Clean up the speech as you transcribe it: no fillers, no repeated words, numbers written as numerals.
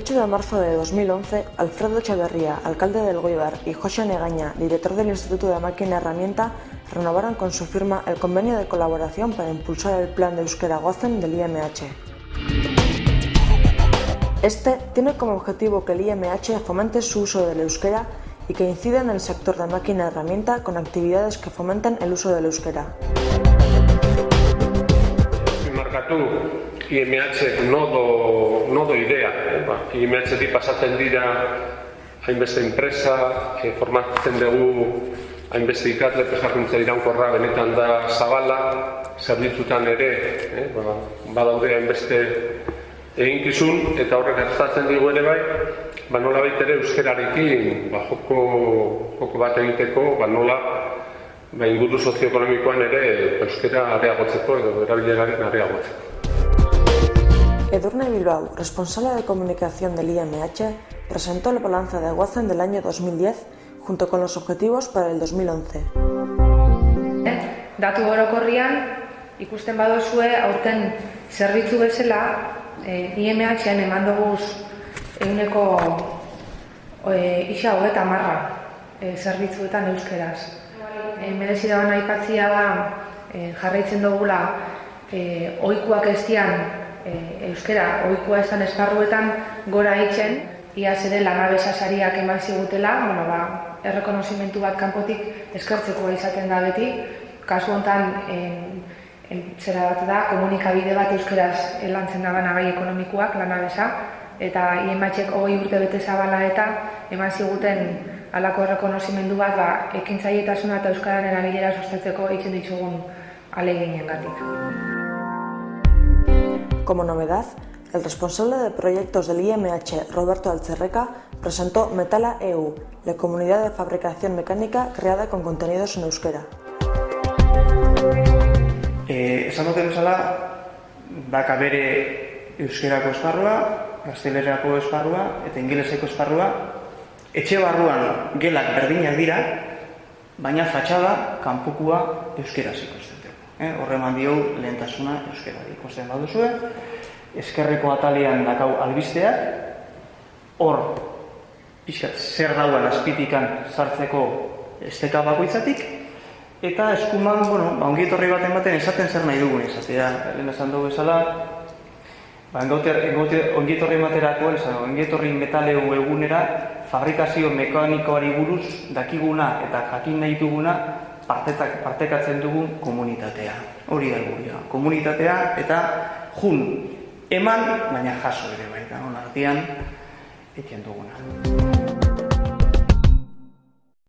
8 de marzo de 2011, Alfredo Echeverría, alcalde del Elgoibar, y José Negaña, director del Instituto de Máquina Herramienta, renovaron con su firma el convenio de colaboración para impulsar el plan de euskera Goazen del IMH. Este tiene como objetivo que el IMH fomente su uso del euskera y que incida en el sector de máquina herramienta con actividades que fomenten el uso del euskera. IMH nodo idea. IMH-tik pasatzen dira hainbeste enpresa, formatzen dugu hainbeste ikasle, prestakuntza iraunkorra benetan da zabala, zerbitzutan ere, badaude hainbeste eginkizun, eta horrek gertatzen digu ere bai, nolabait ere euskerarekin joko bat egiteko, nola inguru sozioekonomikoan ere euskera areagotzeko edo erabileraren areagotzeko. Edurne Bilbao, responsable de comunicación del IMH, presentó el balance de Goazen del año 2010 junto con los objetivos para el 2011. Datu orokorrian ikusten baduzue aurten zerbitzu bezala IMH-en eman doguz eguneko isa 30 zerbitzuetan euskeraz. Merezi dagoen aipatzea da jarraitzen dugula ohikoak ez dian euskera ohikoa esan esparruetan gora eitzen, iaz ere Lanabesa sariak eman zigutela, errekonozimentu bat kanpotik eskertzekoa izaten da beti. Kasu honetan zera bat da, komunikabide bat euskeraz lantzen da gai ekonomikoak, Lanabesa, eta IMH-ek 20 urte bete zabala eta eman ziguten halako errekonozimendu bat ekintzailetasuna eta euskararen erabilera sustatzeko egiten ditugun ahaleginengatik. Como novedad, el responsable de proyectos del IMH, Roberto Altzerreka, presentó Metala EU, la comunidad de fabricación mecánica creada con contenidos en euskera. Esan duten bezala, daka bere euskerako esparrua, gaztelerako esparrua eta ingeleseko esparrua. Etxe barruan gelak berdinak dira, baina fatxada kanpokua euskaraz ikusten dugu. Horreman dio lehentasuna euskerari ikusten baduzue. Eskerreko atalean dakau albisteak, hor pixkat zer dauen azpitikan sartzeko esteka bakoitzatik, eta eskuman, ongietorri baten esaten zer nahi dugun esatea. Lehen esan dugu bezala, ongietorri baterako, ongietorri metaleu egunera, fabrikazio mekanikoari buruz dakiguna eta jakin nahi duguna partekatzen dugun komunitatea. Hori da helburua. Komunitatea eta jun eman, baina jaso ere baita, artean egiten duguna.